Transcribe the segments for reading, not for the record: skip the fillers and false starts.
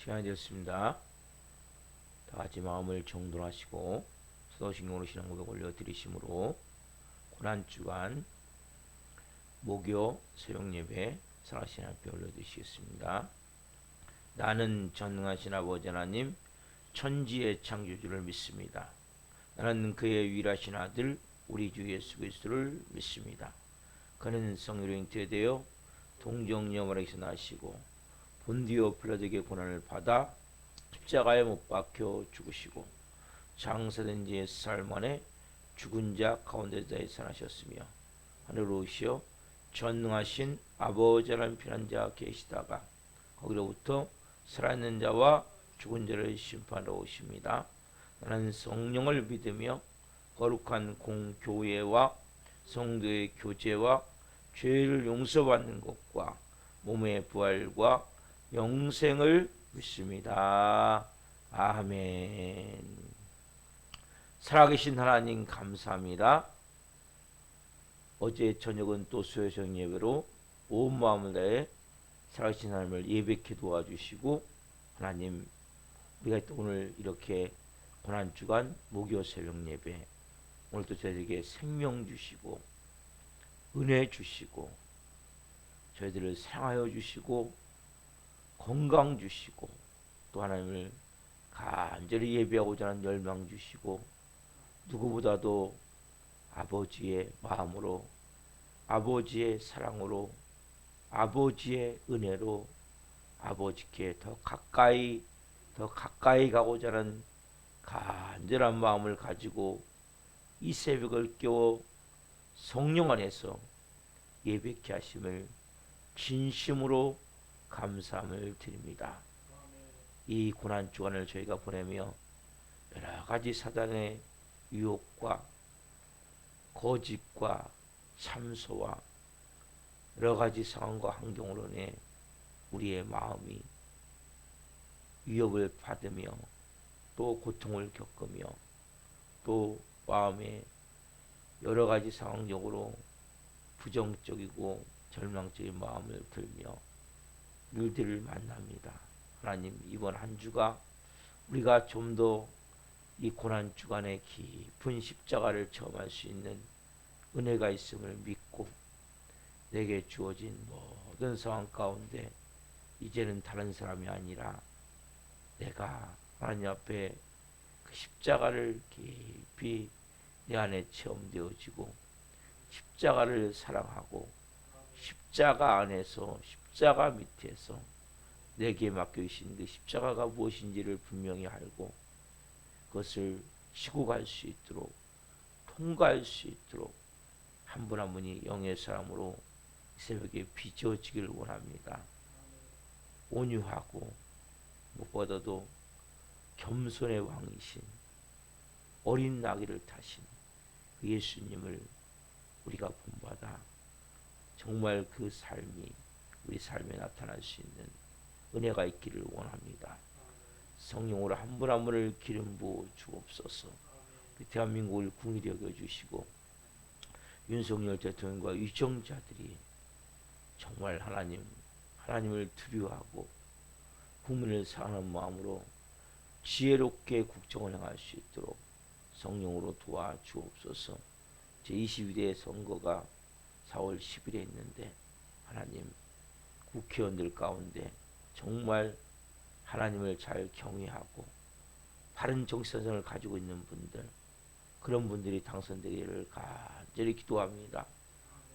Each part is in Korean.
시간이 되었습니다. 다 같이 마음을 정돈하시고 수도신경으로 신앙 고백 올려드리심으로 고난주간 목요 새벽예배 살아계신 앞에 올려드리시겠습니다. 나는 전능하신 아버지 하나님 천지의 창조주를 믿습니다. 나는 그의 유일하신 아들 우리 주 예수 그리스도를 믿습니다. 그는 성령으로 잉태되어 동정녀마리에서 나시고 본디오 빌라도에게 고난을 받아 십자가에 못 박혀 죽으시고 장사된 지 4살 만에 죽은 자 가운데서 살아나셨으며 하늘로 오시어 전능하신 아버지 하나님 피난자 계시다가 거기로부터 살아있는 자와 죽은 자를 심판하러 오십니다. 나는 성령을 믿으며 거룩한 공교회와 성도의 교제와 죄를 용서받는 것과 몸의 부활과 영생을 믿습니다. 아멘. 살아계신 하나님 감사합니다. 어제 저녁은 또 수요성 예배로 온 마음을 다해 살아계신 하나님을 예배케 도와주시고 하나님 우리가 또 오늘 이렇게 고난주간 목요 새벽 예배 오늘도 저희에게 생명 주시고 은혜 주시고 저희들을 사랑하여 주시고 건강 주시고 또 하나님을 간절히 예배하고자 하는 열망 주시고 누구보다도 아버지의 마음으로 아버지의 사랑으로 아버지의 은혜로 아버지께 더 가까이 가고자 하는 간절한 마음을 가지고 이 새벽을 깨워 성령 안에서 예배케 하심을 진심으로 감사함을 드립니다. 이 고난 주간을 저희가 보내며 여러 가지 사단의 유혹과 거짓과 참소와 여러 가지 상황과 환경으로 인해 우리의 마음이 위협을 받으며 또 고통을 겪으며 또 마음에 여러 가지 상황적으로 부정적이고 절망적인 마음을 들며 일들을 만납니다. 하나님 이번 한 주가 우리가 좀 더 이 고난 주간의 깊은 십자가를 체험할 수 있는 은혜가 있음을 믿고 내게 주어진 모든 상황 가운데 이제는 다른 사람이 아니라 내가 하나님 앞에 그 십자가를 깊이 내 안에 체험되어지고 십자가를 사랑하고 십자가 안에서 십자가 밑에서 내게 맡겨주신 그 십자가가 무엇인지를 분명히 알고 그것을 지고 갈 수 있도록 통과할 수 있도록 한 분 한 분이 영의 사람으로 이 새벽에 빚어지기를 원합니다. 온유하고 무엇보다도 겸손의 왕이신 어린 나귀를 타신 그 예수님을 우리가 본받아 정말 그 삶이 우리 삶에 나타날 수 있는 은혜가 있기를 원합니다. 성령으로 한 분 한 분을 기름 부어 주옵소서. 대한민국을 궁일히 여겨주시고 윤석열 대통령과 유정자들이 정말 하나님을 두려워하고 국민을 사랑하는 마음으로 지혜롭게 국정을 행할 수 있도록 성령으로 도와주옵소서. 제22대 선거가 4월 10일에 있는데 하나님 국회의원들 가운데 정말 하나님을 잘 경외하고 바른 정치선상을 가지고 있는 분들 그런 분들이 당선되기를 간절히 기도합니다.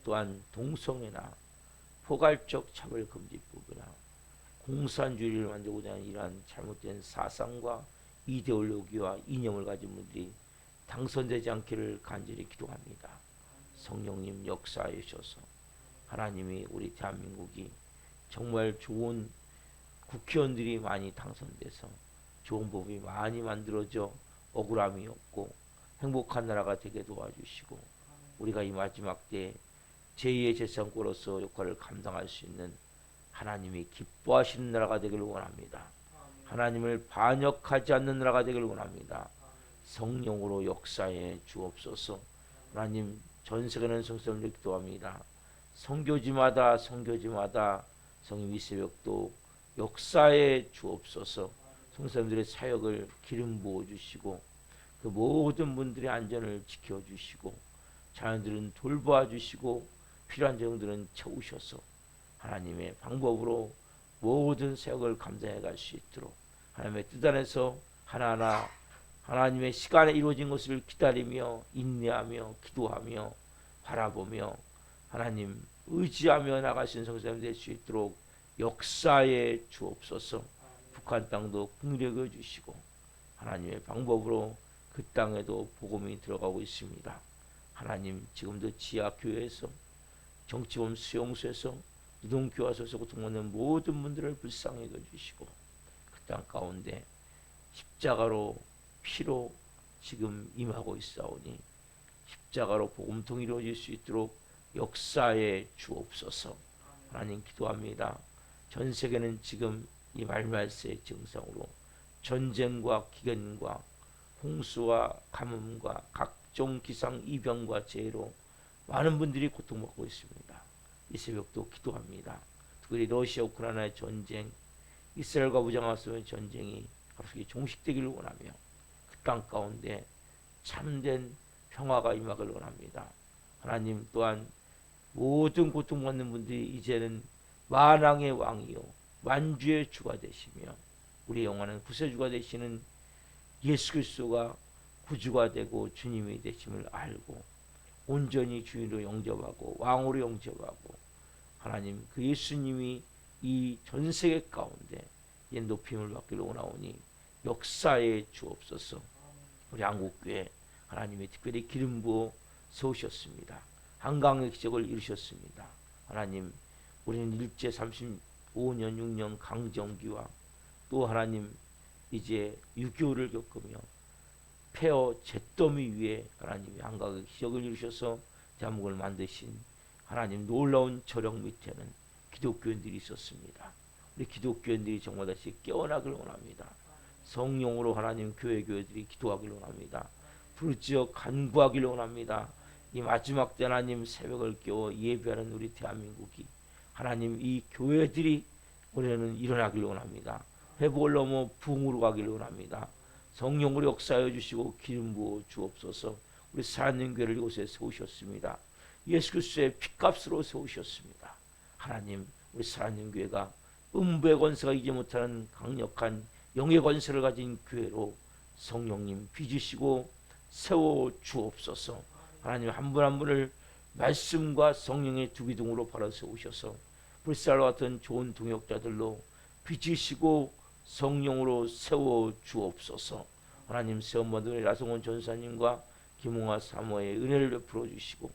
또한 동성애나 포괄적 차별금지법이나 공산주의를 만들고자 하는 이러한 잘못된 사상과 이데올로기와 이념을 가진 분들이 당선되지 않기를 간절히 기도합니다. 성령님 역사해 주셔서 하나님이 우리 대한민국이 정말 좋은 국회의원들이 많이 당선돼서 좋은 법이 많이 만들어져 억울함이 없고 행복한 나라가 되게 도와주시고 우리가 이 마지막 때 제2의 재선거로서 역할을 감당할 수 있는 하나님이 기뻐하시는 나라가 되기를 원합니다. 하나님을 반역하지 않는 나라가 되기를 원합니다. 성령으로 역사해 주옵소서. 하나님 전세계는 성성을 기도합니다. 선교지마다 성님 이 새벽도 역사에 주옵소서. 성도님들의 사역을 기름 부어 주시고 그 모든 분들의 안전을 지켜 주시고 자녀들은 돌봐 주시고 필요한 정들은 채우셔서 하나님의 방법으로 모든 사역을 감당해 갈 수 있도록 하나님의 뜻 안에서 하나하나 하나님의 시간에 이루어진 것을 기다리며 인내하며 기도하며 바라보며 하나님 의지하며 나가신 성도님 될 수 있도록 역사에 주옵소서. 북한 땅도 긍휼히 여겨 주시고 하나님의 방법으로 그 땅에도 복음이 들어가고 있습니다. 하나님 지금도 지하교회에서 정치범 수용소에서 노동교화소에서 고통받는 모든 분들을 불쌍히 여겨주시고 그 땅 가운데 십자가로 피로 지금 임하고 있사오니 십자가로 복음통이 이루어질 수 있도록 역사에 주옵소서. 하나님 기도합니다. 전 세계는 지금 이 말말세의 증상으로 전쟁과 기근과 홍수와 가뭄과 각종 기상 이병과 재해로 많은 분들이 고통받고 있습니다. 이 새벽도 기도합니다. 특히 러시아 우크라이나의 전쟁, 이스라엘과 무장하수의 전쟁이 갑자기 종식되기를 원하며 그 땅 가운데 참된 평화가 임하기를 원합니다. 하나님 또한 모든 고통받는 분들이 이제는 만왕의 왕이요 만주의 주가 되시며 우리 영원한 구세주가 되시는 예수 그리스도가 구주가 되고 주님이 되심을 알고 온전히 주인으로 영접하고 왕으로 영접하고 하나님 그 예수님이 이 전 세계 가운데 높임을 받기를 원하오니 역사에 주옵소서. 우리 한국교회 하나님이 특별히 기름 부어 세우셨습니다. 한강의 기적을 이루셨습니다. 하나님 우리는 일제 35년 6년 강점기와 또 하나님 이제 6.25를 겪으며 폐허 잿더미 위에 하나님이 한강의 기적을 이루셔서 대한민국을 만드신 하나님 놀라운 저력 밑에는 기독교인들이 있었습니다. 우리 기독교인들이 정말 다시 깨어나길 원합니다. 성령으로 하나님 교회들이 기도하길 원합니다. 부르짖어 간구하길 원합니다. 이 마지막 때 하나님 새벽을 깨워 예배하는 우리 대한민국이 하나님 이 교회들이 올해는 일어나길 원합니다. 회복을 넘어 부흥으로 가길 원합니다. 성령으로 역사하여 주시고 기름 부어 주옵소서. 우리 사랑하는 교회를 이곳에 세우셨습니다. 예수 그리스도의 피값으로 세우셨습니다. 하나님 우리 사랑하는 교회가 음부의 권세가 이기지 못하는 강력한 영의 권세를 가진 교회로 성령님 빚으시고 세워 주옵소서. 하나님 한 분 한 분을 말씀과 성령의 두 기둥으로 바로 세우셔서 불살과 같은 좋은 동역자들로 빚으시고 성령으로 세워 주옵소서. 하나님 세움받은 라성원 전사님과 김홍아 사모의 은혜를 베풀어 주시고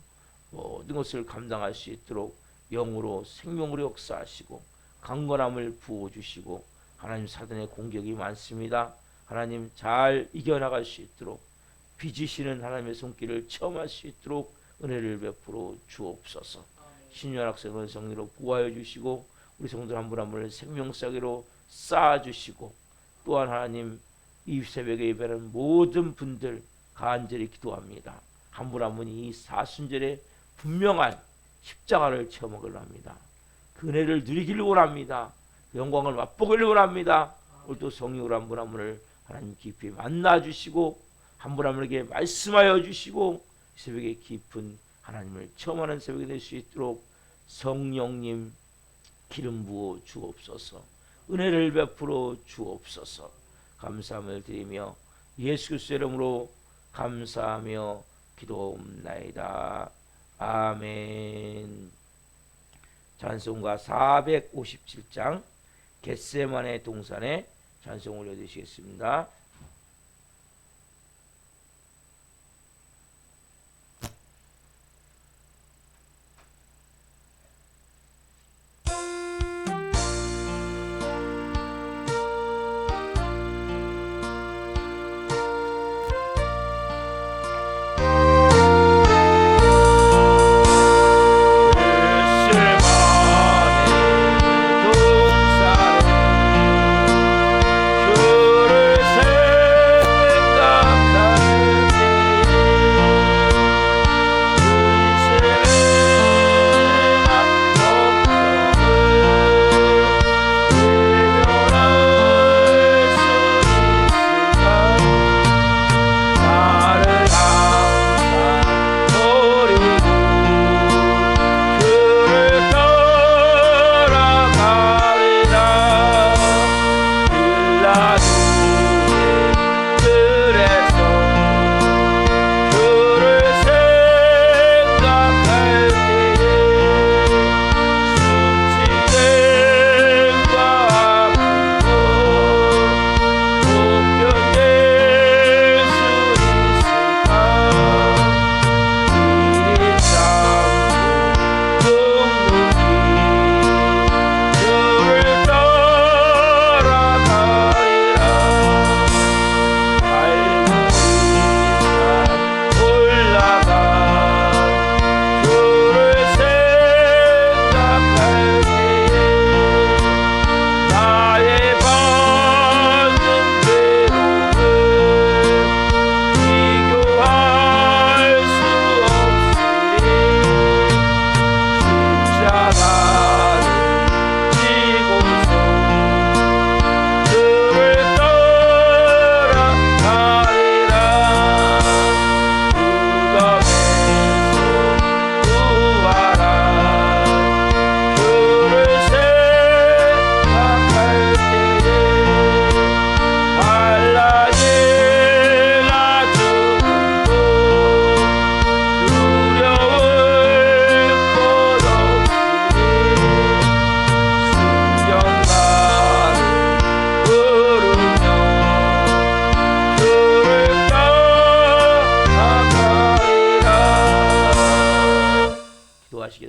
모든 것을 감당할 수 있도록 영으로 생명으로 역사하시고 강건함을 부어 주시고 하나님 사단의 공격이 많습니다. 하나님 잘 이겨나갈 수 있도록 빚으시는 하나님의 손길을 체험할 수 있도록 은혜를 베풀어 주옵소서. 신유한 학생을 성리로 보호하여 주시고 우리 성도들 한 분 한 분을 생명사기로 쌓아주시고 또한 하나님 이 새벽에 예배하는 모든 분들 간절히 기도합니다. 한 분 한 분이 이 사순절에 분명한 십자가를 체험하기를 합니다. 그 은혜를 누리기를 원합니다. 그 영광을 맛보기를 원합니다. 오늘도 성령으로 한 분 한 분을 하나님 깊이 만나주시고 한 분 한 분에게 말씀하여 주시고 새벽에 깊은 하나님을 체험하는 새벽이 될 수 있도록 성령님 기름 부어 주옵소서. 은혜를 베풀어 주옵소서. 감사함을 드리며 예수 그리스도의 이름으로 감사하며 기도옵나이다. 아멘. 찬송가 457장 겟세마네 동산에 찬송 올려드리시겠습니다. 주를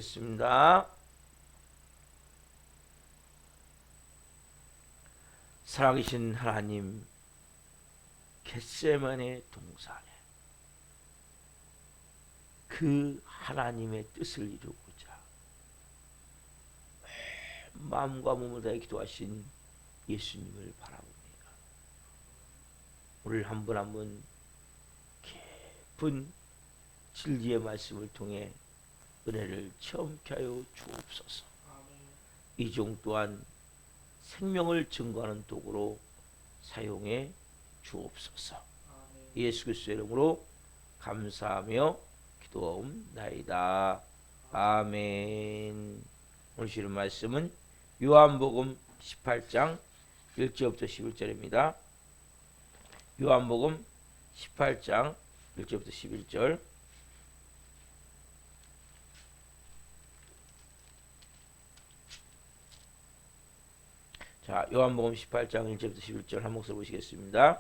보겠습니다. 살아계신 하나님, 겟세마네 동산에 그 하나님의 뜻을 이루고자 마음과 몸을 다해 기도하신 예수님을 바라봅니다. 오늘 한 분 한 분 깊은 진리의 말씀을 통해 은혜를 체험케 하여 주옵소서. 이 종 또한 생명을 증거하는 도구로 사용해 주옵소서. 예수 그리스도의 이름으로 감사하며 기도하옵나이다. 아멘. 오늘 주신 말씀은 요한복음 18장 1절부터 11절입니다. 요한복음 18장 1절부터 11절. 자, 요한복음 18장 1절부터 11절 한 목소리 보시겠습니다.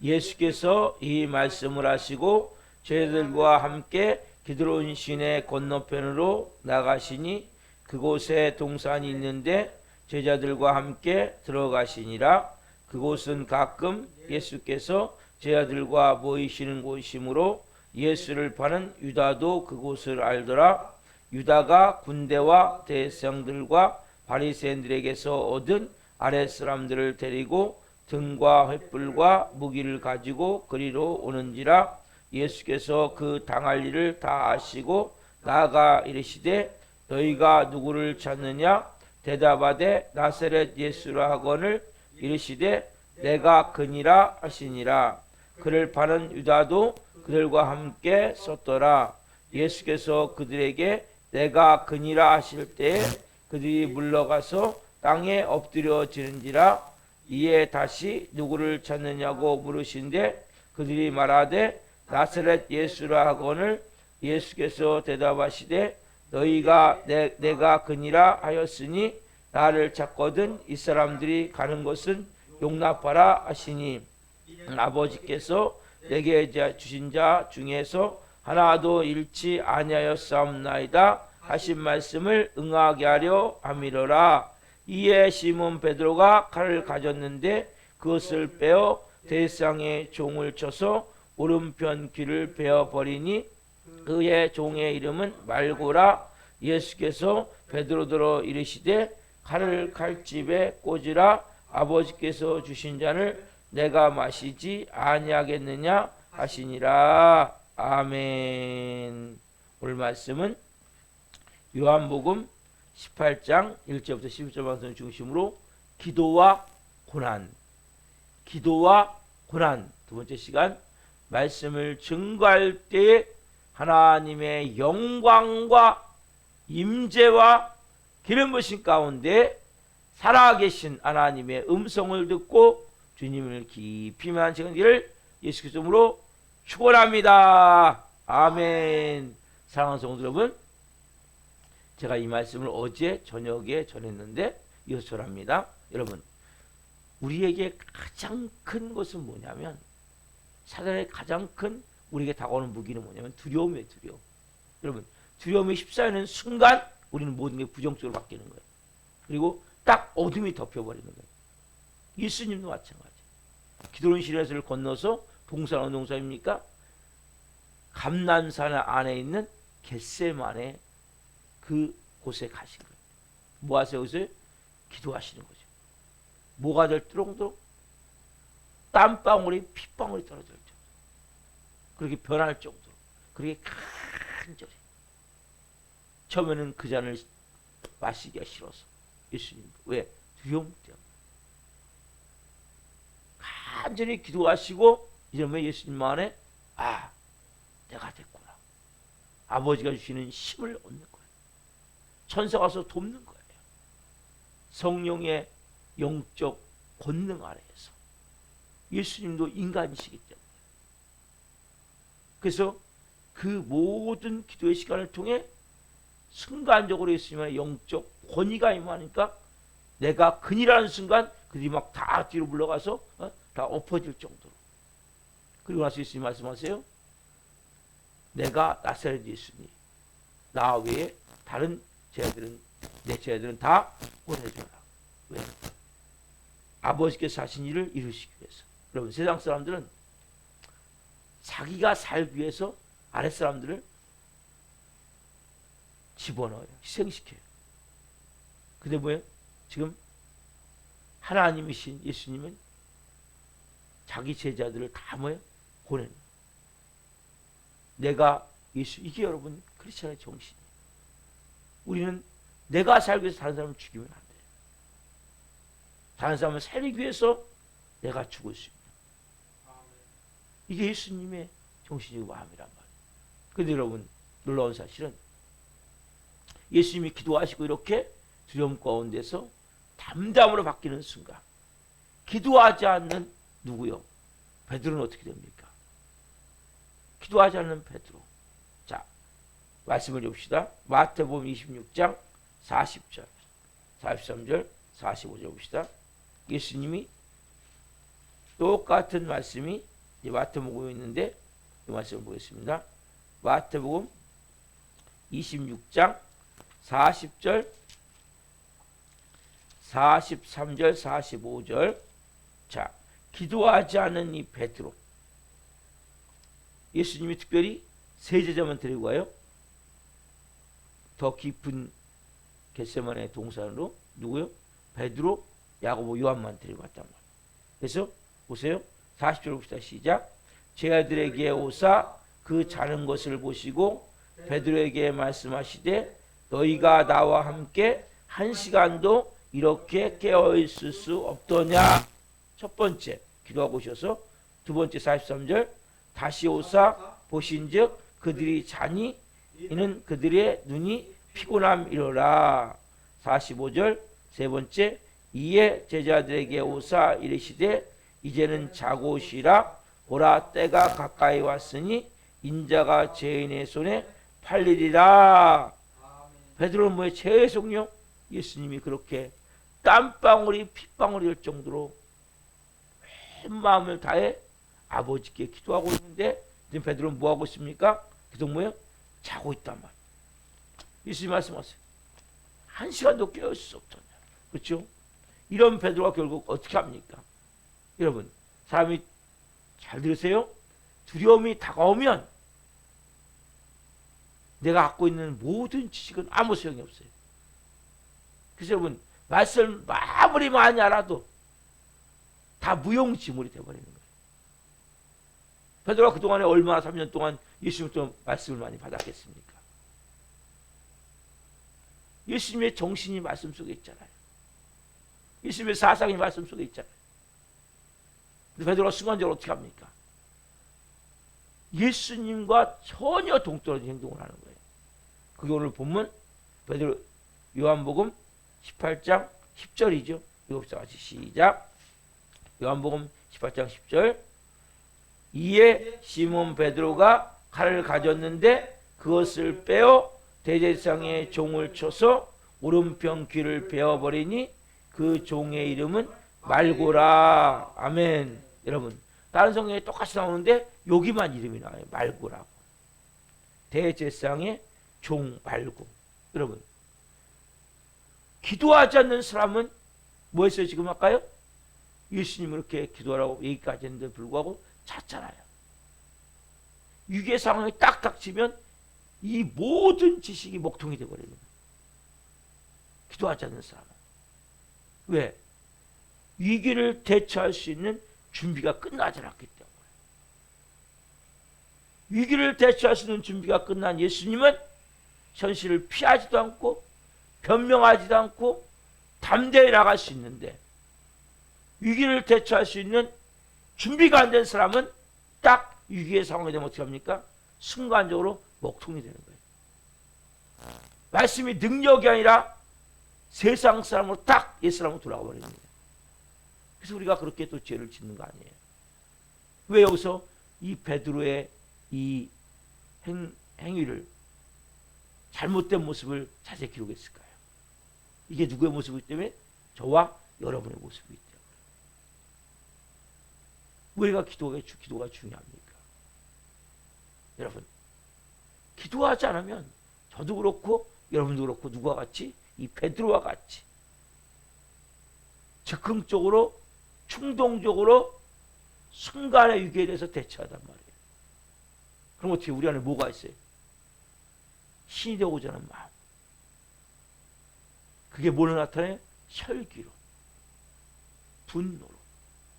예수께서 이 말씀을 하시고 저희들과 함께 기드론 시내 건너편으로 나가시니 그곳에 동산이 있는데 제자들과 함께 들어가시니라. 그곳은 가끔 예수께서 제자들과 모이시는 곳이므로 예수를 파는 유다도 그곳을 알더라. 유다가 군대와 대성들과 바리새인들에게서 얻은 아랫사람들을 데리고 등과 횃불과 무기를 가지고 그리로 오는지라. 예수께서 그 당할 일을 다 아시고 나아가 이르시되 너희가 누구를 찾느냐? 대답하되 나사렛 예수라 하거늘 이르시되 내가 그니라 하시니라. 그를 파는 유다도 그들과 함께 섰더라. 예수께서 그들에게 내가 그니라 하실 때에 그들이 물러가서 땅에 엎드려지는지라. 이에 다시 누구를 찾느냐고 물으신데 그들이 말하되 나사렛 예수라 하거늘 예수께서 대답하시되 너희가 내가 그니라 하였으니 나를 찾거든 이 사람들이 가는 것은 용납하라 하시니 아버지께서 내게 주신 자 중에서 하나도 잃지 아니하였사옵나이다 하신 말씀을 응하게 하려 함이로라. 이에 시몬 베드로가 칼을 가졌는데 그것을 빼어 대상의 종을 쳐서 오른편 귀를 베어버리니 그의 종의 이름은 말고라. 예수께서 베드로더러 이르시되 칼을 칼집에 꽂으라. 아버지께서 주신 잔을 내가 마시지 아니하겠느냐 하시니라. 아멘. 오늘 말씀은 요한복음 18장 1절부터 11절 말씀을 중심으로 기도와 고난, 기도와 고난. 두 번째 시간 말씀을 증거할 때에 하나님의 영광과 임재와 기름 부으심 가운데 살아계신 하나님의 음성을 듣고 주님을 깊이 만난 시간을 예수 그리스도 이름으로 축원합니다. 아멘. 사랑하는 성도 여러분, 제가 이 말씀을 어제 저녁에 전했는데 이어서 전합니다. 여러분, 우리에게 가장 큰 것은 뭐냐면, 사단의 가장 큰 우리에게 다가오는 무기는 뭐냐면 두려움이에요. 두려움. 여러분, 두려움에 휩싸이는 순간 우리는 모든 게 부정적으로 바뀌는 거예요. 그리고 딱 어둠이 덮여버리는 거예요. 예수님도 마찬가지. 기드론 시내를 건너서 동산 어느 동산입니까? 감난산 안에 있는 겟세마네 그 곳에 가신 거예요. 뭐 하세요? 여기서 기도하시는 거죠. 뭐가 될 정도로 땀방울이 핏방울이 떨어질 정도로, 그렇게 변할 정도로, 그렇게 간절히. 처음에는 그 잔을 마시기가 싫어서 예수님, 왜? 두려움 때문에 간절히 기도하시고 이러면 예수님 안에 내가 됐구나. 아버지가 주시는 힘을 얻는 거예요. 천사가 와서 돕는 거예요. 성령의 영적 권능 아래에서. 예수님도 인간이시기 때문에. 그래서 그 모든 기도의 시간을 통해 순간적으로 예수님의 영적 권위가 임하니까 내가 그니라는 순간 그들이 막 다 뒤로 물러가서 다 엎어질 정도로. 그리고 나서 예수님 말씀하세요. 내가 나사렛 예수니 나 외에 다른 제자들은 내 제자들은 다 보내줘라. 왜? 아버지께서 하신 일을 이루시기 위해서. 여러분 세상 사람들은 자기가 살기 위해서 아랫사람들을 집어넣어요. 희생시켜요. 근데 뭐예요? 지금 하나님이신 예수님은 자기 제자들을 다 뭐예요? 보내는. 내가 예수, 이게 여러분 크리스천의 정신이에요. 우리는 내가 살기 위해서 다른 사람을 죽이면 안 돼요. 다른 사람을 살리기 위해서 내가 죽을 수 있다. 이게 예수님의 정신이고 마음이란 말이에요. 그런데 여러분 놀라운 사실은 예수님이 기도하시고 이렇게 두려움 가운데서 담담으로 바뀌는 순간 기도하지 않는 누구요? 베드로는 어떻게 됩니까? 기도하지 않는 베드로. 자, 말씀을 봅시다. 마태복음 26장 40절, 43절, 45절 봅시다. 예수님이 똑같은 말씀이 마태복음에 있는데 이 말씀을 보겠습니다. 마태복음 26장 40절, 43절, 45절. 자, 기도하지 않은 이 베드로. 예수님이 특별히 세 제자만 데리고 가요. 더 깊은 겟세마네 동산으로 누구요? 베드로, 야고보, 요한만 데리고 갔단 말이에요. 그래서 보세요. 40절 봅시다. 시작. 제자들에게 오사 그 자는 것을 보시고 베드로에게 말씀하시되 너희가 나와 함께 한 시간도 이렇게 깨어 있을 수 없더냐. 첫 번째 기도하고 오셔서 두 번째 43절 다시 오사 보신즉 그들이 자니 이는 그들의 눈이 피곤함이로라. 45절 세 번째 이에 제자들에게 오사 이르시되 이제는 자고 쉬라. 보라 때가 가까이 왔으니 인자가 죄인의 손에 팔리리라. 베드로는 뭐에 계속요 예수님이 그렇게 땀방울이 핏방울이 될 정도로 온 마음을 다해 아버지께 기도하고 있는데 지금 베드로는 뭐하고 있습니까? 기도 뭐예요? 자고 있단 말이에요. 예수님 말씀하세요. 한 시간도 깨어있을 수 없더냐. 그렇죠? 이런 베드로가 결국 어떻게 합니까? 여러분 사람이 잘 들으세요. 두려움이 다가오면 내가 갖고 있는 모든 지식은 아무 소용이 없어요. 그래서 여러분 말씀 아무리 많이 알아도 다 무용지물이 되어버리는 거예요. 베드로가 그동안에 얼마나 3년 동안 예수님부터 말씀을 많이 받았겠습니까? 예수님의 정신이 말씀 속에 있잖아요. 예수님의 사상이 말씀 속에 있잖아요. 근데 베드로가 순간적으로 어떻게 합니까? 예수님과 전혀 동떨어진 행동을 하는 거예요. 그게 오늘 본문 베드로 요한복음 18장 10절이죠. 읽읍시다 같이 시작. 요한복음 18장 10절 이에 시몬 베드로가 칼을 가졌는데 그것을 빼어 대제사장의 종을 쳐서 오른편 귀를 베어버리니 그 종의 이름은 말고라. 아멘. 여러분 다른 성경에 똑같이 나오는데 여기만 이름이 나와요. 말고라고. 대제사장의 종 말고. 여러분 기도하지 않는 사람은 뭐 했어요? 지금 할까요? 예수님을 이렇게 기도하라고 얘기까지 했는데 불구하고 잤잖아요. 위기의 상황이 딱 닥치면 이 모든 지식이 먹통이 되어버리는 거예요. 기도하지 않는 사람은. 왜? 위기를 대처할 수 있는 준비가 끝나지 않았기 때문에. 위기를 대처할 수 있는 준비가 끝난 예수님은 현실을 피하지도 않고 변명하지도 않고 담대히 나갈 수 있는데 위기를 대처할 수 있는 준비가 안 된 사람은 딱 위기의 상황이 되면 어떻게 합니까? 순간적으로 먹통이 되는 거예요. 말씀이 능력이 아니라 세상 사람으로 딱 옛 사람으로 돌아가 버리는 거예요. 그래서 우리가 그렇게 또 죄를 짓는 거 아니에요. 왜 여기서 이 베드로의 이 행위를 잘못된 모습을 자세히 기록했을까요? 이게 누구의 모습이기 때문에? 저와 여러분의 모습이기 때문에. 우리가 기도가 중요합니까? 여러분 기도하지 않으면 저도 그렇고 여러분도 그렇고 누구와 같이? 이 베드로와 같이 즉흥적으로 충동적으로 순간의 위기에 대해서 대처하단 말이에요. 그럼 어떻게 우리 안에 뭐가 있어요? 신이 되고자 하는 마음. 그게 뭘로 나타나요? 혈기로, 분노로.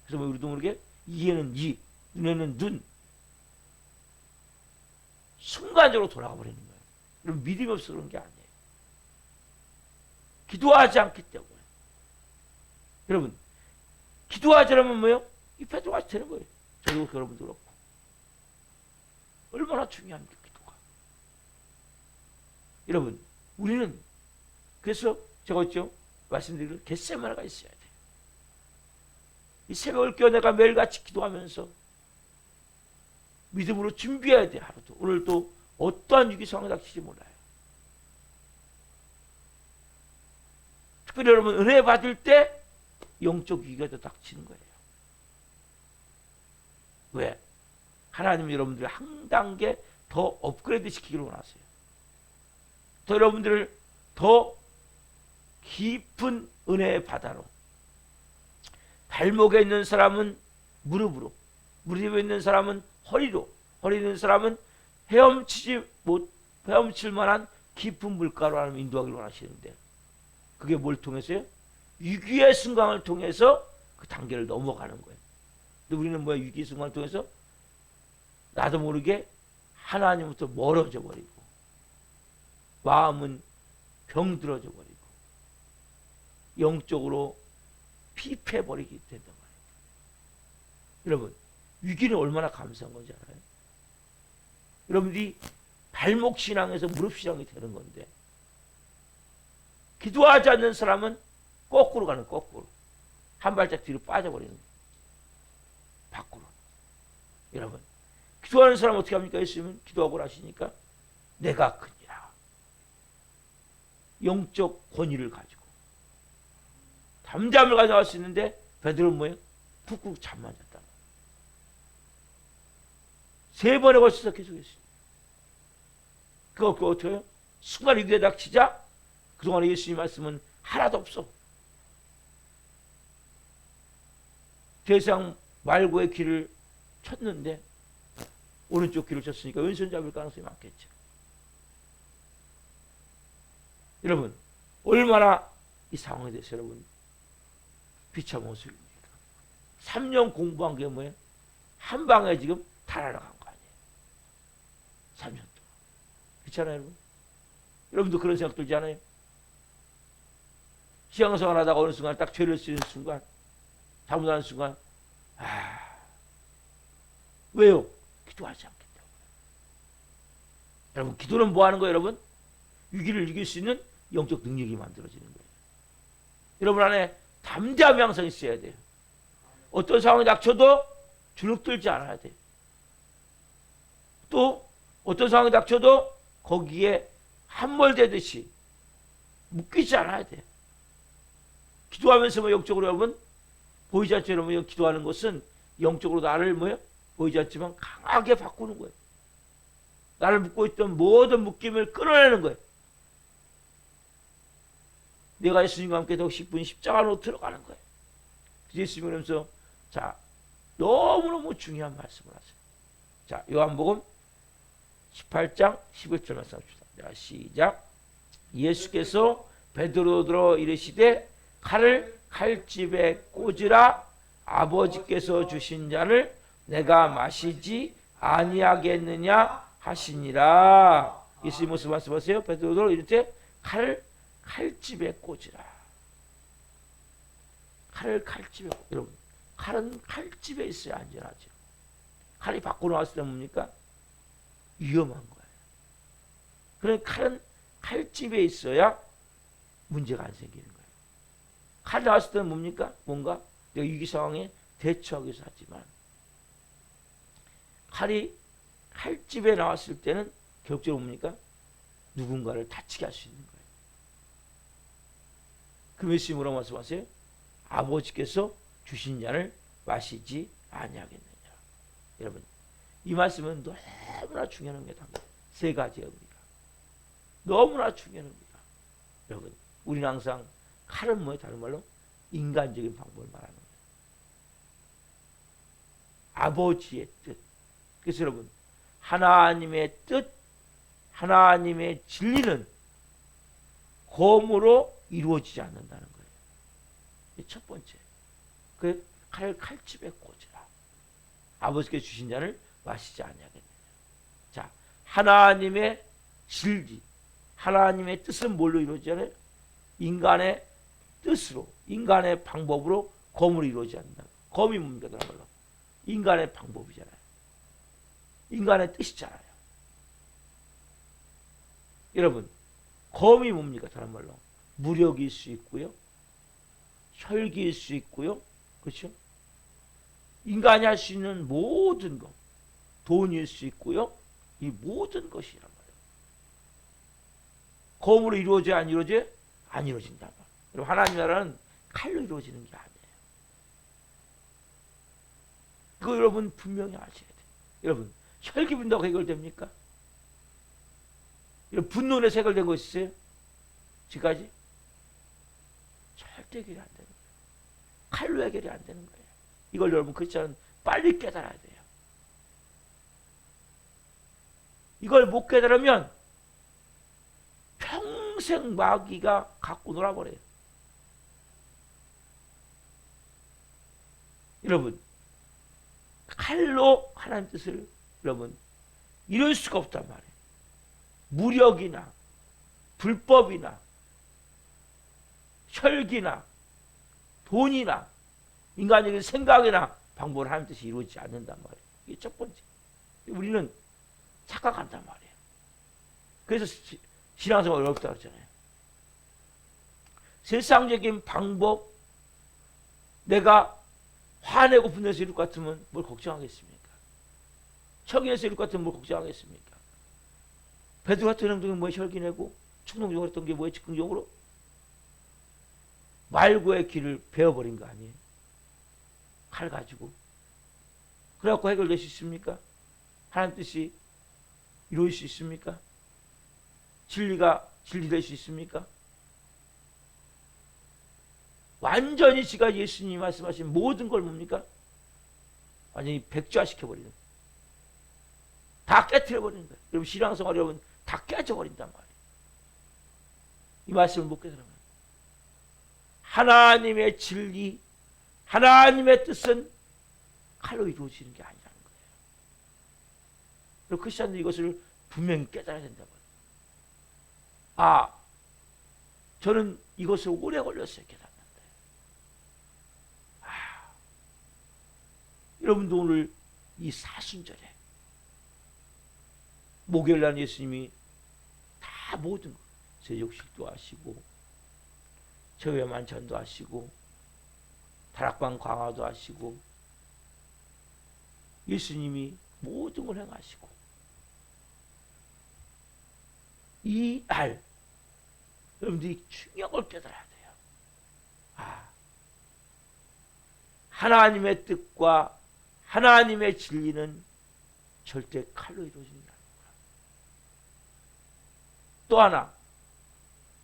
그래서 뭐 우리도 모르게 이에는 이, 눈에는 눈. 순간적으로 돌아가 버리는 거예요. 여러분 믿음이 없어서 그런 게 아니에요. 기도하지 않기 때문에. 여러분 기도하지 않으면 뭐예요? 이 베드로같이 되는 거예요. 저도 여러분도 그렇고. 얼마나 중요합니까 기도가. 여러분 우리는 그래서 제가 어쩌 말씀드리기를 겟세마네가 있어야 돼요. 이 새벽을 깨어 내가 매일같이 기도하면서 믿음으로 준비해야 돼. 하루도 오늘도 어떠한 위기 상황에 닥칠지 몰라요. 특별히 여러분 은혜 받을 때 영적 위기가 더 닥치는 거예요. 왜? 하나님 여러분들을 한 단계 더 업그레이드 시키기를 원하세요. 더 여러분들을 더 깊은 은혜의 바다로, 발목에 있는 사람은 무릎으로, 무릎에 있는 사람은 허리로, 허리에 있는 사람은 헤엄칠 만한 깊은 물가로 하나님 인도하기를 원하시는데, 그게 뭘 통해서요? 위기의 순간을 통해서 그 단계를 넘어가는 거예요. 근데 우리는 뭐야? 위기의 순간을 통해서 나도 모르게 하나님부터 멀어져 버리고, 마음은 병들어져 버리고, 영적으로 피폐해버리게 된단 말이에요. 여러분 위기는 얼마나 감사한 건지 알아요? 여러분들이 발목 신앙에서 무릎 신앙이 되는 건데, 기도하지 않는 사람은 거꾸로 가는, 거꾸로 한 발짝 뒤로 빠져버리는 거예요. 밖으로. 여러분 기도하는 사람 어떻게 합니까? 예수님은 기도하고 나시니까 내가 크니라, 영적 권위를 가지고 담잠을 가져갈 수 있는데, 베드로는 뭐예요? 푹푹 잠만 잤다. 3번에 걸쳐서 계속했어요. 그거 어떻게 해요? 순간 위기에 닥치자 그동안에 예수님 말씀은 하나도 없어. 세상 말고의 길을 쳤는데 오른쪽 길을 쳤으니까 왼손 잡을 가능성이 많겠죠. 여러분 얼마나 이 상황에 대해서 여러분 비참한 모습입니까? 3년 공부한 게 뭐예요? 한 방에 지금 다 날아간 거 아니에요? 3년 동안. 그렇잖아요, 여러분? 여러분도 그런 생각 들지 않아요? 신앙생활 하다가 어느 순간 딱 죄를 쓰는 순간, 잘못하는 순간, 왜요? 기도하지 않기 때문에. 여러분 기도는 뭐 하는 거예요, 여러분? 위기를 이길 수 있는 영적 능력이 만들어지는 거예요. 여러분 안에 담대함이 항상 있어야 돼요. 어떤 상황이 닥쳐도 주눅들지 않아야 돼요. 또 어떤 상황이 닥쳐도 거기에 함몰되듯이 묶이지 않아야 돼요. 기도하면서 뭐 영적으로 여러분 보이지 않죠? 여러분 기도하는 것은 영적으로 나를 뭐요? 보이지 않지만 강하게 바꾸는 거예요. 나를 묶고 있던 모든 묶임을 끊어내는 거예요. 내가 예수님과 함께 더 깊은 십자가로 들어가는 거예요. 예수님이 그러면서 자 너무너무 중요한 말씀을 하세요. 자 요한복음 18장 11절 말씀합시다. 자 시작. 예수께서 베드로더러 이르시되 칼을 칼집에 꽂으라. 아버지께서 주신 잔을 내가 마시지 아니하겠느냐 하시니라. 예수님 무슨 말씀하세요? 베드로더러 이르되 칼을 칼집에 꽂으라. 칼을 칼집에, 여러분 칼은 칼집에 있어야 안전하죠. 칼이 밖으로 나왔을 때 뭡니까? 위험한 거예요. 그러니까 칼은 칼집에 있어야 문제가 안 생기는 거예요. 칼이 나왔을 때는 뭡니까? 뭔가 내가 위기 상황에 대처하기 위해서 하지만, 칼이 칼집에 나왔을 때는 결국적으로 뭡니까? 누군가를 다치게 할 수 있는 거예요. 그 예수님이 뭐라고 말씀하세요? 아버지께서 주신 잔을 마시지 아니하겠느냐. 여러분 이 말씀은 너무나 중요한 겁니다. 3가지 의미가. 너무나 중요합니다. 여러분, 우리는 항상 칼은 뭐예요? 다른 말로 인간적인 방법을 말하는 거예요. 아버지의 뜻. 그래서 여러분, 하나님의 뜻, 하나님의 진리는 검으로 이루어지지 않는다는 거예요. 첫 번째. 그 칼집에 꽂으라. 아버지께서 주신 잔을 마시지 아니하겠느냐. 자, 하나님의 진리, 하나님의 뜻은 뭘로 이루어지잖아요? 인간의 뜻으로, 인간의 방법으로 검으로 이루어지지 않는다. 검이 뭡니까? 그야말로 인간의 방법이잖아요. 인간의 뜻이잖아요. 여러분, 검이 뭡니까? 다른 말로 무력일 수 있고요, 혈기일 수 있고요, 그렇죠? 인간이 할 수 있는 모든 것, 돈일 수 있고요, 이 모든 것이란 말이에요. 검으로 이루어져 안 이루어져? 안 이루어진단 말이에요. 여러분, 하나님 나라는 칼로 이루어지는 게 아니에요. 그거 여러분 분명히 아셔야 돼요. 여러분, 혈기 분다고 해결됩니까? 이런 분노에서 해결된 거 있어요? 지금까지? 절대 해결이 안 되는 거예요. 칼로 해결이 안 되는 거예요. 이걸 여러분 크리스찬은 빨리 깨달아야 돼요. 이걸 못 깨달으면 평생 마귀가 갖고 놀아버려요. 여러분, 칼로 하나님 뜻을 여러분 이룰 수가 없단 말이에요. 무력이나 불법이나 혈기나 돈이나 인간적인 생각이나 방법을 하나님 뜻이 이루어지지 않는단 말이에요. 이게 첫 번째. 우리는 착각한단 말이에요. 그래서 신앙생활 어렵다고 했잖아요. 세상적인 방법, 내가 화내고 분해서 이룰 것 같으면 뭘 걱정하겠습니까? 척인해서 이룰 것 같으면 뭘 걱정하겠습니까? 베드로 같은 행동이 뭐에 혈기내고 충동적으로 했던 게 뭐에 즉흥적으로? 말고의 길을 베어버린 거 아니에요? 칼 가지고. 그래갖고 해결될 수 있습니까? 하나님 뜻이 이루어질 수 있습니까? 진리가 진리될 수 있습니까? 완전히 지가 예수님이 말씀하신 모든 걸 뭡니까? 완전히 백좌시켜버리는 거예요. 다 깨트려버리는 거예요. 여러분, 신앙생활 여러분 다 깨져버린단 말이에요. 이 말씀을 못 깨달으면 하나님의 진리, 하나님의 뜻은 칼로 이루어지는 게 아니라는 거예요. 그리고 크리스천들이 이것을 분명히 깨달아야 된다고 해요. 아, 저는 이것을 오래 걸렸어요. 깨닫는데. 여러분도 오늘 이 사순절에 목요일날 예수님이 다 모든 것, 세족식도 하시고 저회만 전도 하시고 다락방 강화도 하시고 예수님이 모든 걸 행하시고 이 날 여러분들이 중요한 걸 깨달아야 돼요. 하나님의 뜻과 하나님의 진리는 절대 칼로 이루어진다는 거야. 또 하나,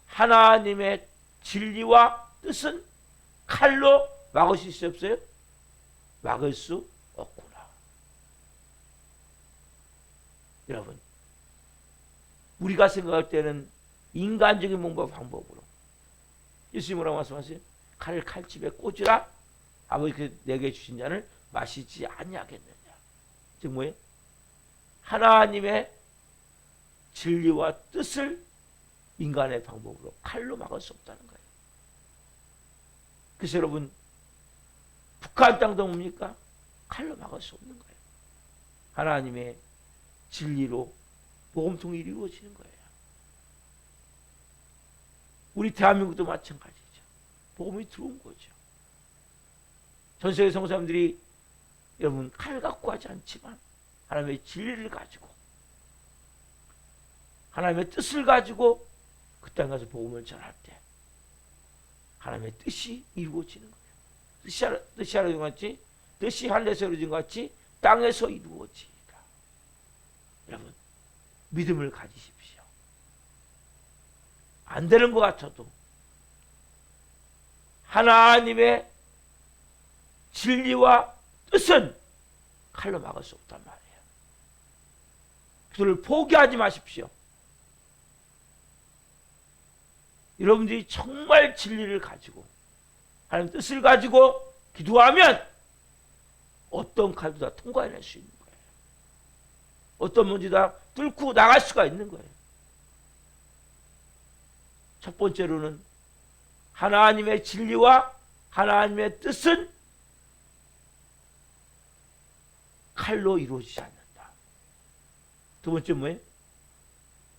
하나님의 진리와 뜻은 칼로 막을 수 있어요, 없어요? 막을 수 없구나. 여러분, 우리가 생각할 때는 인간적인 뭔가 방법으로 예수님 뭐라고 말씀하세요? 칼을 칼집에 꽂으라. 아버지께서 내게 주신 잔을 마시지 아니하겠느냐. 즉 뭐예요? 하나님의 진리와 뜻을 인간의 방법으로 칼로 막을 수 없다는 거예요. 그래서 여러분, 북한 땅도 뭡니까? 칼로 막을 수 없는 거예요. 하나님의 진리로 복음통일이 이루어지는 거예요. 우리 대한민국도 마찬가지죠. 복음이 들어온 거죠. 전 세계 성사람들이 여러분 칼 갖고 하지 않지만 하나님의 진리를 가지고 하나님의 뜻을 가지고 그 땅에 가서 복음을 전할 때 하나님의 뜻이 이루어지는 거예요. 뜻이 하늘에서 같이, 뜻이 하늘에서 이루어진 것 같이 땅에서 이루어지리라. 여러분, 믿음을 가지십시오. 안 되는 것 같아도 하나님의 진리와 뜻은 칼로 막을 수 없단 말이에요. 그들을 포기하지 마십시오. 여러분들이 정말 진리를 가지고 하나님 뜻을 가지고 기도하면 어떤 칼도 다 통과해낼 수 있는 거예요. 어떤 문제도 다 뚫고 나갈 수가 있는 거예요. 첫 번째로는 하나님의 진리와 하나님의 뜻은 칼로 이루어지지 않는다. 두 번째 뭐예요?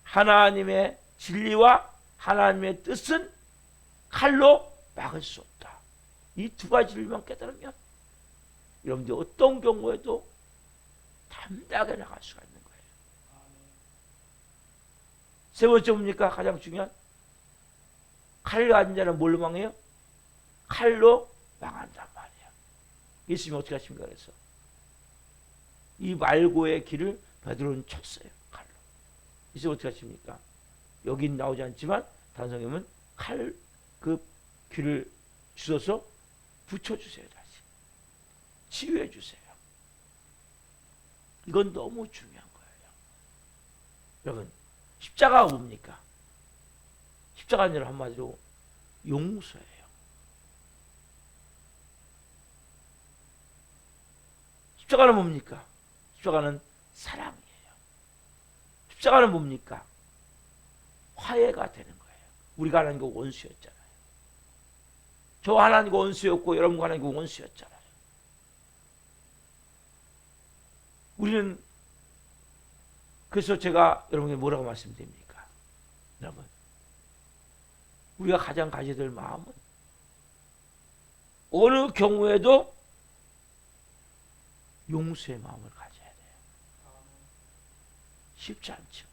하나님의 진리와 하나님의 뜻은 칼로 막을 수 없다. 이 두 가지를만 깨달으면 여러분들 어떤 경우에도 담대하게 나갈 수가 있는 거예요. 세 번째 뭡니까? 가장 중요한 칼을 가진 자는 뭘로 망해요? 칼로 망한단 말이에요. 예수님이 어떻게 하십니까? 그래서 이 말고의 길을 베드로는 쳤어요. 칼로. 예수님 어떻게 하십니까? 여긴 나오지 않지만 단성님은 칼 그 귀를 주셔서 붙여주세요. 다시 치유해 주세요. 이건 너무 중요한 거예요. 여러분 십자가가 뭡니까? 십자가는 한마디로 용서예요. 십자가는 뭡니까? 십자가는 사랑이에요. 십자가는 뭡니까? 화해가 되는 거예요. 우리가 하나님과 원수였잖아요. 저 하나님과 원수였고 여러분과 하나님과 원수였잖아요. 우리는 그래서 제가 여러분에게 뭐라고 말씀드립니까? 여러분 우리가 가장 가져야 될 마음은 어느 경우에도 용서의 마음을 가져야 돼요. 쉽지 않죠.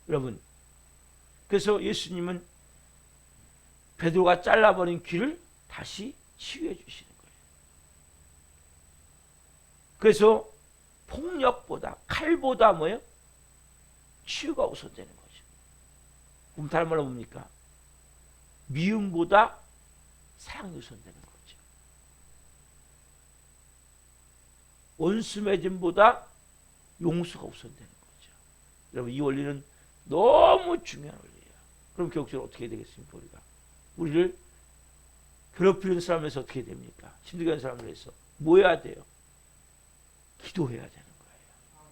여러분 그래서 예수님은 베드로가 잘라버린 귀를 다시 치유해 주시는 거예요. 그래서 폭력보다 칼보다 뭐예요? 치유가 우선되는 거죠. 그럼 다른 말로 뭡니까? 미움보다 사랑이 우선되는 거죠. 원수 맺음보다 용서가 우선되는 거죠. 여러분 이 원리는 너무 중요한 원리예요. 그럼 결국적으로 어떻게 되겠습니까? 우리를 괴롭히는 사람에서 어떻게 됩니까? 힘들게 하는 사람들에서 뭐 해야 돼요? 기도해야 되는 거예요.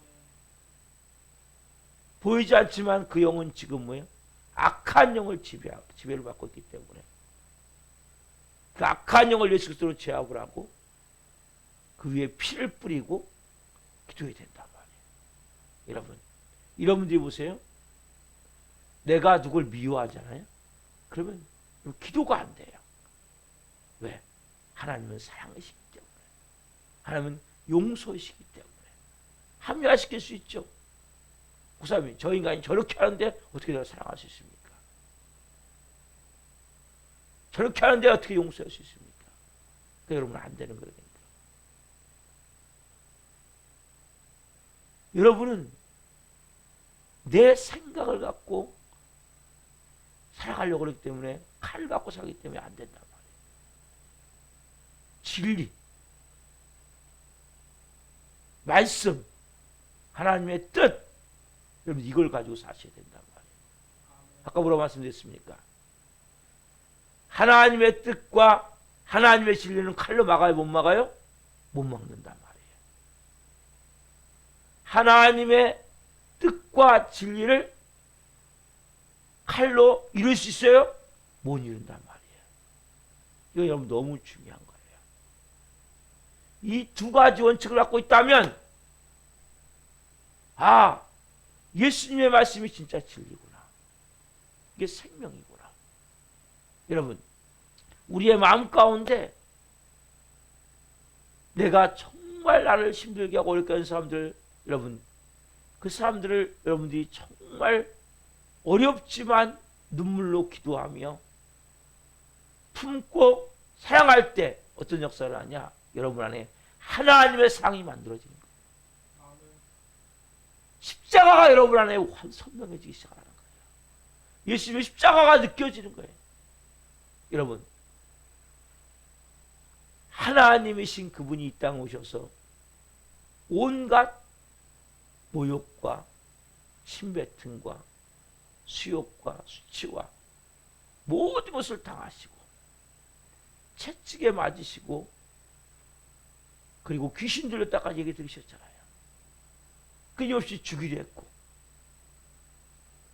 보이지 않지만 그 영은 지금 뭐예요? 악한 영을 지배를 받고 있기 때문에 그 악한 영을 예수 그리스도로 제압을 하고 그 위에 피를 뿌리고 기도해야 된단 말이에요. 여러분들이 보세요. 내가 누굴 미워하잖아요. 그러면 기도가 안 돼요. 왜? 하나님은 사랑이시기 때문에. 하나님은 용서이시기 때문에. 합리화시킬 수 있죠. 목사님, 저 인간이 저렇게 하는데 어떻게 내가 사랑할 수 있습니까? 저렇게 하는데 어떻게 용서할 수 있습니까? 그러니까 여러분 안 되는 거니까. 여러분은 내 생각을 갖고 살아가려고 그러기 때문에 칼을 갖고 살기 때문에 안 된단 말이에요. 진리, 말씀, 하나님의 뜻, 여러분 이걸 가지고 사셔야 된단 말이에요. 아까 뭐라고 말씀드렸습니까? 하나님의 뜻과 하나님의 진리는 칼로 막아요? 못 막아요? 못 막는단 말이에요. 하나님의 뜻과 진리를 칼로 이룰 수 있어요? 못 이룬단 말이에요. 이거 여러분 너무 중요한 거예요. 이 두 가지 원칙을 갖고 있다면 예수님의 말씀이 진짜 진리구나. 이게 생명이구나. 여러분 우리의 마음 가운데 내가 정말 나를 힘들게 하고 어렵게 하는 사람들 여러분 그 사람들을 여러분들이 정말 어렵지만 눈물로 기도하며 품고 사랑할 때 어떤 역사를 하냐? 여러분 안에 하나님의 사랑이 만들어지는 거예요. 십자가가 여러분 안에 선명해지기 시작하는 거예요. 예수님의 십자가가 느껴지는 거예요. 여러분, 하나님이신 그분이 이 땅에 오셔서 온갖 모욕과 침뱉음과 수욕과 수치와 모든 것을 당하시고 채찍에 맞으시고 그리고 귀신 들렸다까지 얘기 들으셨잖아요. 끊임없이 죽이려 했고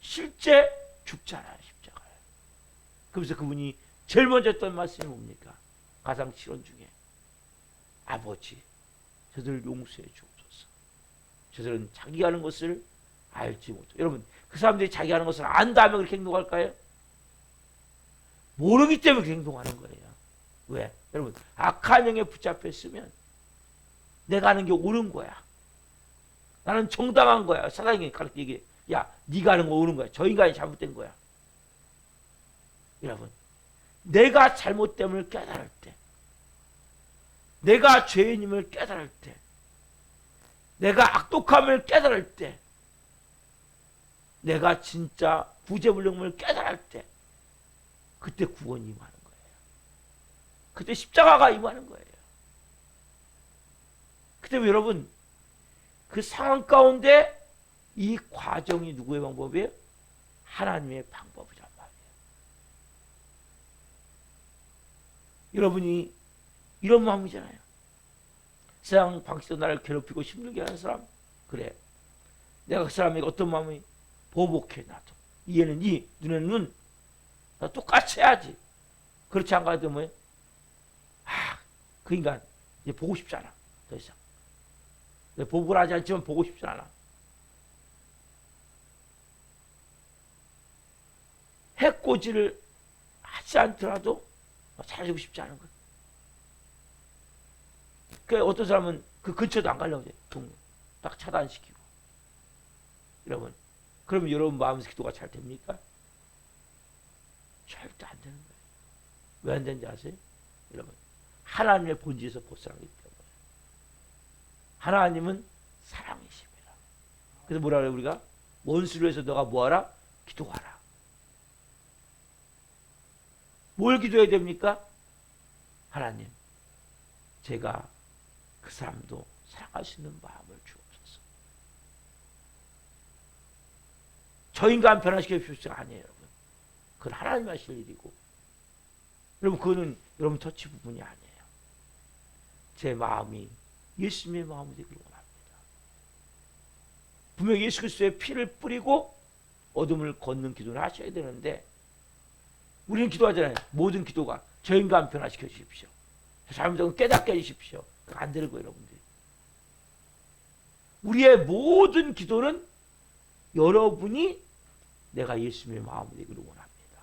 실제 죽잖아요. 십자가에. 그러면서 그분이 제일 먼저 했던 말씀이 뭡니까? 가상실현 중에 아버지 저들을 용서해 주옵소서. 저들은 자기가 하는 것을 알지 못하고. 여러분, 그 사람들이 자기 하는 것을 안다면 그렇게 행동할까요? 모르기 때문에 그렇게 행동하는 거예요. 왜? 여러분, 악한 영에 붙잡혔으면 내가 하는 게 옳은 거야. 나는 정당한 거야. 사단이 가르쳐 얘기해. 야, 네가 하는 거 옳은 거야. 저 인간이 잘못된 거야. 여러분, 내가 잘못됨을 깨달을 때, 내가 죄인임을 깨달을 때, 내가 악독함을 깨달을 때, 내가 진짜 부재불능을 깨달을 때, 그때 구원이 임하는 거예요. 그때 십자가가 임하는 거예요. 그때 여러분, 그 상황 가운데 이 과정이 누구의 방법이에요? 하나님의 방법이란 말이에요. 여러분이 이런 마음이잖아요. 세상 방식으로 나를 괴롭히고 힘들게 하는 사람, 그래. 내가 그 사람에게 어떤 마음이 보복해 나도. 이에는 이, 눈에는 눈. 나 똑같이 해야지. 그렇지 않고도 뭐예요? 그 인간 이제 보고 싶지 않아. 더 이상. 보복을 하지 않지만 보고 싶지 않아. 해코지를 하지 않더라도 잘해주고 싶지 않은 거예요. 그 어떤 사람은 그 근처도 안 가려고 해요. 딱 차단시키고. 여러분, 그러면 여러분 마음에서 기도가 잘 됩니까? 절대 안 되는 거예요. 왜 안 되는지 아세요? 여러분, 하나님의 본질에서 벗어나기 때문에. 하나님은 사랑이십니다. 그래서 뭐라 그래요, 우리가? 원수를 위해서 너가 뭐하라? 기도하라. 뭘 기도해야 됩니까? 하나님, 제가 그 사람도 사랑할 수 있는 마음을 주옵소서. 저 인간 변화시켜 주십시오. 아니에요, 여러분. 그건 하나님 하실 일이고. 여러분, 그거는 여러분 터치 부분이 아니에요. 제 마음이 예수님의 마음이 되기를 원합니다. 분명히 예수 그리스도의 피를 뿌리고 어둠을 걷는 기도를 하셔야 되는데, 우리는 기도하잖아요. 모든 기도가 저 인간 변화시켜 주십시오. 잘못된 거 깨닫게 해주십시오. 안 되는 거예요, 여러분들이. 우리의 모든 기도는 여러분이 내가 예수님의 마음이 되기를 원합니다.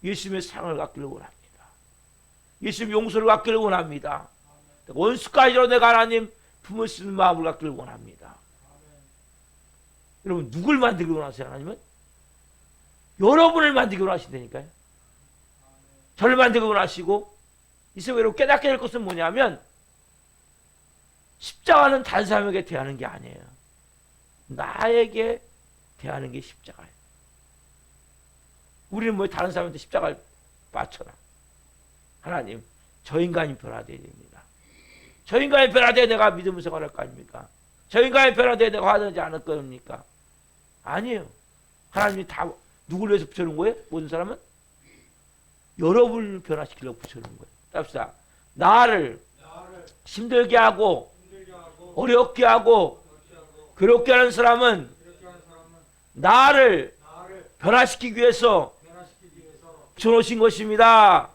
예수님의 사랑을 갖기를 원합니다. 예수님의 용서를 갖기를 원합니다. 원수까지로 내가 하나님 품을 수 있는 마음을 갖기를 원합니다. 여러분, 누굴 만들기를 원하세요, 하나님은? 여러분을 만들기를 원하신다니까요. 저를 만들기를 원하시고, 이 세상으로 깨닫게 될 것은 뭐냐면, 십자가는 다른 사람에게 대하는 게 아니에요. 나에게 대하는 게 십자가예요. 우리는 뭐 다른 사람한테 십자가를 맞춰라. 하나님, 저 인간이 변화되어야 됩니다. 저 인간이 변화되어야 내가 믿음을 생활할 거 아닙니까? 저 인간이 변화되어야 내가 화나지 않을 겁니까? 아니에요. 하나님이 다 누구를 위해서 붙여놓은 거예요? 모든 사람은? 여러분을 변화시키려고 붙여놓은 거예요. 합시다. 나를 힘들게 하고 어렵게 하고 괴롭게 하는 사람은 나를 변화시키기 위해서 붙여놓으신 것입니다.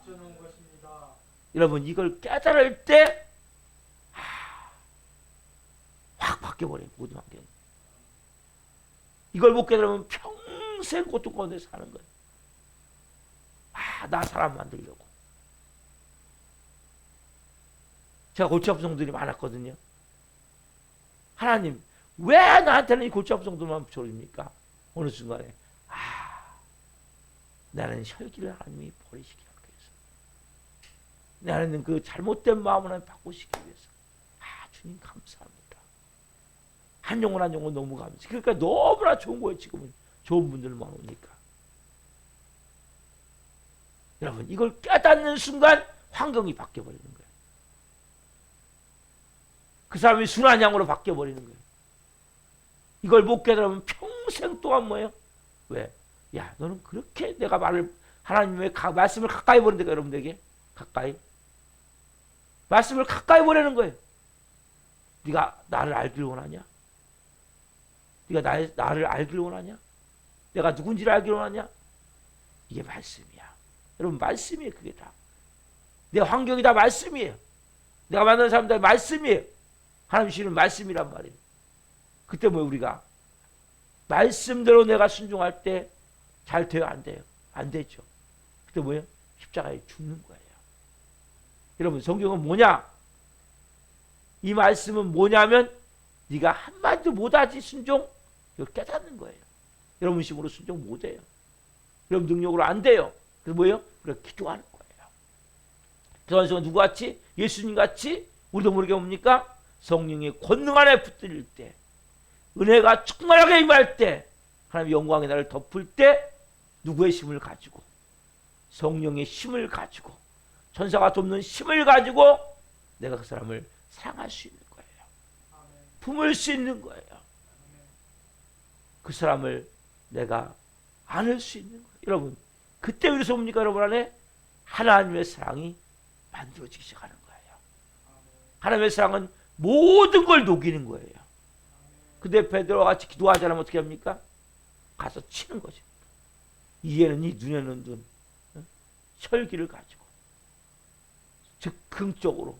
여러분, 이걸 깨달을 때 확 바뀌어버려요. 모든 환경이. 이걸 못 깨달으면 평생 고통 가운데 사는 거예요. 나 사람 만들려고. 제가 골치 아픈 성도들이 많았거든요. 하나님, 왜 나한테는 이 골치 아픈 성도만 붙여줍니까? 어느 순간에 나는 혈기를 하나님이 버리시기 위해서, 나는 그 잘못된 마음을 하나님 바꾸시기 위해서, 주님 감사합니다. 한 영혼 한 영혼 너무 감사해요. 그러니까 너무나 좋은 거예요. 지금은 좋은 분들만 오니까. 여러분, 이걸 깨닫는 순간 환경이 바뀌어버리는 거예요. 그 사람이 순한 양으로 바뀌어버리는 거예요. 이걸 못 깨달으면 평생 동안 뭐예요? 왜? 야, 너는 그렇게 내가 하나님의 말씀을 가까이 보낸다니까, 여러분들에게. 가까이. 말씀을 가까이 보내는 거예요. 네가 나를 알기를 원하냐? 네가 나를 알기를 원하냐? 내가 누군지를 알기를 원하냐? 이게 말씀이야. 여러분, 말씀이에요. 그게 다. 내 환경이 다 말씀이에요. 내가 만나는 사람들 말씀이에요. 하나님 주시는 말씀이란 말이에요. 그때 뭐 우리가 말씀대로 내가 순종할 때 잘 돼요? 안 돼요? 안 되죠. 그때 뭐예요? 십자가에 죽는 거예요. 여러분, 성경은 뭐냐? 이 말씀은 뭐냐면 네가 한마디도 못하지 순종? 이걸 깨닫는 거예요. 여러분 식으로 순종 못해요. 여러분 능력으로 안 돼요. 그래서 뭐예요? 우리가 기도하는 거예요. 기도하는 순간 누구같이? 예수님같이 우리도 모르게 뭡니까? 성령의 권능 안에 붙들릴 때, 은혜가 충만하게 임할 때, 하나님의 영광이 나를 덮을 때 누구의 힘을 가지고? 성령의 힘을 가지고, 천사가 돕는 힘을 가지고 내가 그 사람을 사랑할 수 있는 거예요. 품을 수 있는 거예요. 그 사람을 내가 안을 수 있는 거예요. 여러분, 그때 어디서 옵니까? 여러분 안에 하나님의 사랑이 만들어지기 시작하는 거예요. 하나님의 사랑은 모든 걸 녹이는 거예요. 근데 베드로와 같이 기도하지 않으면 어떻게 합니까? 가서 치는 거죠. 이에는 이, 눈에는 눈, 혈기를 가지고 즉흥적으로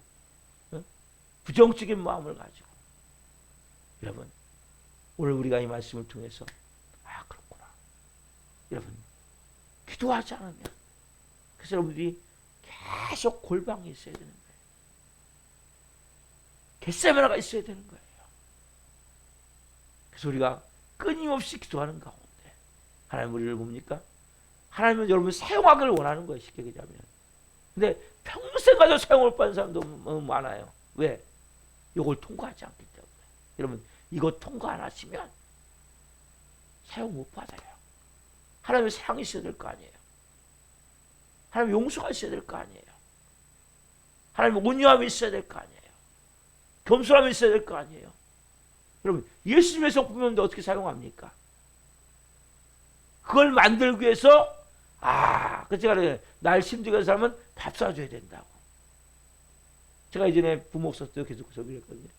부정적인 마음을 가지고. 여러분, 오늘 우리가 이 말씀을 통해서 그렇구나. 여러분, 기도하지 않으면, 그래서 여러분들이 계속 골방에 있어야 되는 거예요. 겟세마네가 있어야 되는 거예요. 그래서 우리가 끊임없이 기도하는 가운데 하나님 우리를 뭡니까? 하나님은 여러분 사용하기를 원하는 거예요. 쉽게 얘기하면. 근데 평생 가지고 사용을 받는 사람도 너무 많아요. 왜? 이걸 통과하지 않기 때문에. 여러분, 이거 통과 안 하시면 사용 못 받아요. 하나님의 사랑이 있어야 될 거 아니에요. 하나님의 용서가 있어야 될 거 아니에요. 하나님의 온유함이 있어야 될 거 아니에요. 겸손함이 있어야 될 거 아니에요. 여러분, 예수님의 성품인데 어떻게 사용합니까? 그걸 만들기 위해서 그 제가 날 힘들게 하는 사람은 밥 사줘야 된다고. 제가 이전에 부모 없었을 때 계속 소비를 했거든요.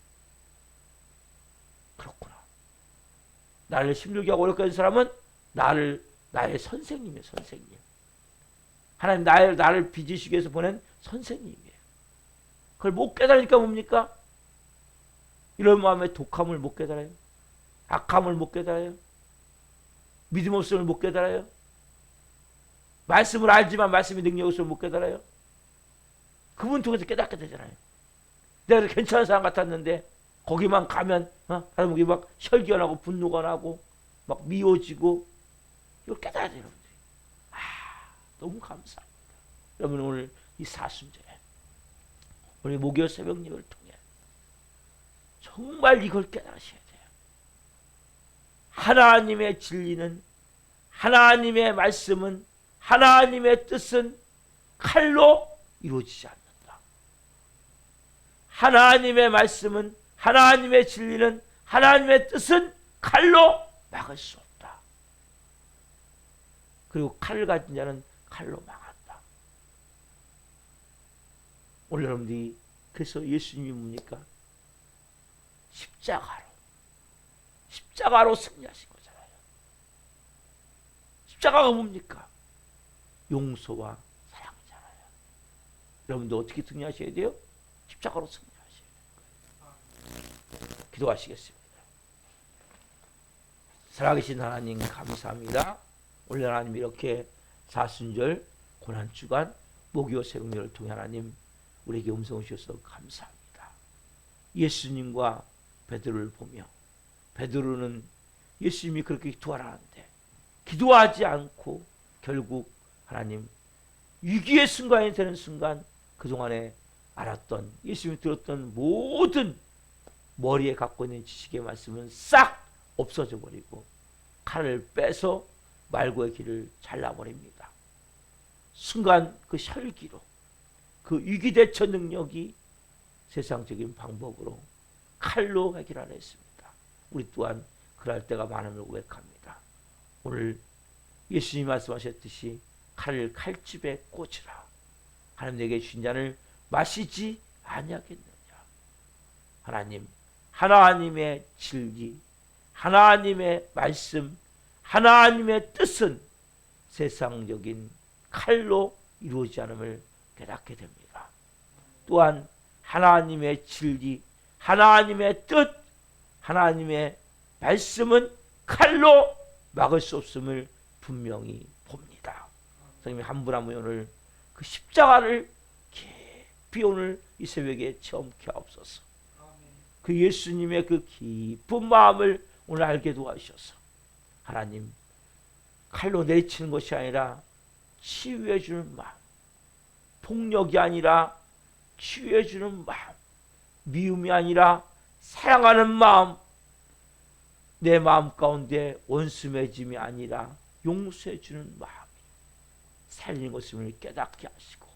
그렇구나. 나를 힘들게 하고 어렵게 하는 사람은 나의 선생님이에요. 선생님. 하나님 나를 빚으시기 위해서 보낸 선생님이에요. 그걸 못 깨달으니까 뭡니까? 이런 마음에 독함을 못 깨달아요. 악함을 못 깨달아요. 믿음 없음을 못 깨달아요. 말씀을 알지만 말씀의 능력 없음을 못 깨달아요. 그분 통해서 깨닫게 되잖아요. 내가 괜찮은 사람 같았는데 거기만 가면 하나님이 막 혈기가 나고 분노가 나고 막 미워지고, 이걸 깨달아야 돼요. 여러분들이. 너무 감사합니다. 여러분, 오늘 이 사순절에 우리 목요 새벽 예배를 통해 정말 이걸 깨달으셔야 돼요. 하나님의 진리는, 하나님의 말씀은, 하나님의 뜻은 칼로 이루어지지 않는다. 하나님의 말씀은, 하나님의 진리는, 하나님의 뜻은 칼로 막을 수 없다. 그리고 칼을 가진 자는 칼로 망한다. 오늘 여러분들이 그래서 예수님이 뭡니까? 십자가로 승리하신 거잖아요. 십자가가 뭡니까? 용서와 사랑이잖아요. 여러분도 어떻게 승리하셔야 돼요? 십자가로 승리하셔야 돼요. 기도하시겠습니다. 살아계신 하나님 감사합니다. 오늘 하나님 이렇게 사순절 고난주간 목요 새벽예배를 통해 하나님 우리에게 음성을 주셔서 감사합니다. 예수님과 베드로를 보며, 베드로는 예수님이 그렇게 기도하라는데 기도하지 않고 결국 하나님 위기의 순간이 되는 순간 그동안에 알았던, 예수님이 들었던 모든 머리에 갖고 있는 지식의 말씀은 싹 없어져 버리고 칼을 빼서 말고의 길을 잘라버립니다. 순간 그 혈기로 그 위기대처 능력이 세상적인 방법으로 칼로 해결 안 했습니다. 우리 또한 그럴 때가 많음을 고백합니다. 오늘 예수님이 말씀하셨듯이 칼을 칼집에 꽂으라. 하나님 내게 주신 잔을 마시지 아니하겠느냐. 하나님, 하나님의 진리, 하나님의 말씀, 하나님의 뜻은 세상적인 칼로 이루어지지 않음을 깨닫게 됩니다. 또한 하나님의 진리, 하나님의 뜻, 하나님의 말씀은 칼로 막을 수 없음을 분명히 봅니다. 성령님 한 분 한 분 오늘 그 십자가를 깊이 오늘 이 새벽에 체험케 하옵소서. 그 예수님의 그 깊은 마음을 오늘 알게 도와주셔서 하나님 칼로 내리치는 것이 아니라 치유해 주는 마음, 폭력이 아니라 치유해 주는 마음, 미움이 아니라 사랑하는 마음, 내 마음 가운데 원수 맺음이 아니라 용서해 주는 마음이 살리는 것을 깨닫게 하시고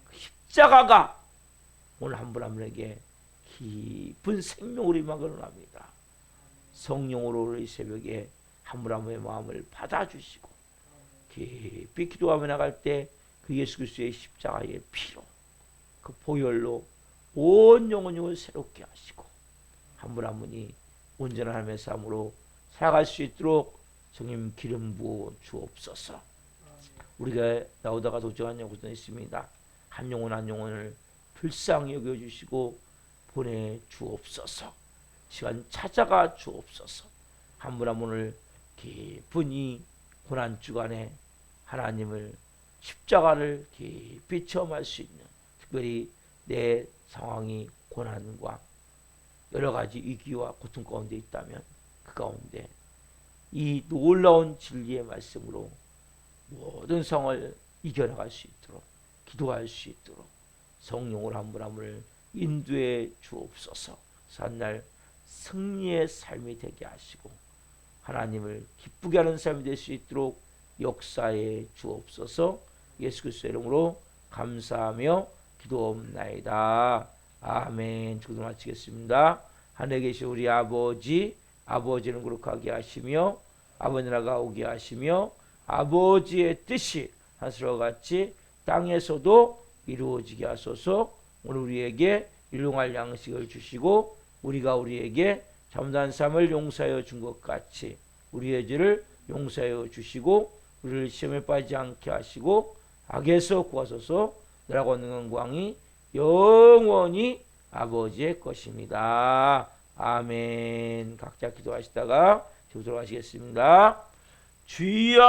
그 십자가가 오늘 한 분 한 분에게 깊은 생명으로 임하기를 원합니다. 성령으로 이 새벽에 한 분 한 분의 마음을 받아주시고 깊이 기도하며 나갈 때 그 예수 그리스도의 십자가의 피로 그 보혈로 온 영혼을 새롭게 하시고 한 분 한 분이 온전한 하나님의 삶으로 살아갈 수 있도록 성령 기름 부어 주옵소서. 우리가 나오다가 도착한 영혼도 있습니다. 한 영혼 한 영혼을 불쌍히 여겨주시고 보내주옵소서. 시간 찾아가 주옵소서. 한 분 한 분을 깊은 이 고난주간에 하나님을 십자가를 깊이 체험할 수 있는, 특별히 내 상황이 고난과 여러 가지 위기와 고통 가운데 있다면 그 가운데 이 놀라운 진리의 말씀으로 모든 상황을 이겨나갈 수 있도록 기도할 수 있도록 성령을 한 분 한 분을 인도해 주옵소서. 산날 승리의 삶이 되게 하시고 하나님을 기쁘게 하는 삶이 될 수 있도록 역사해 주옵소서. 예수 그리스도의 이름으로 감사하며 기도옵나이다. 아멘. 기도 마치겠습니다. 하늘에 계신 우리 아버지, 아버지는 거룩하게 하시며 아버지 나라가 오게 하시며 아버지의 뜻이 하늘과 같이 땅에서도 이루어지게 하소서. 오늘 우리에게 일용할 양식을 주시고 우리가 우리에게 잘못한 삶을 용서하여 준 것 같이 우리의 죄를 용서하여 주시고 우리를 시험에 빠지지 않게 하시고 악에서 구하소서. 나라고 하는 영광이 영원히 아버지의 것입니다. 아멘. 각자 기도하시다가 기도하시겠습니다. 주여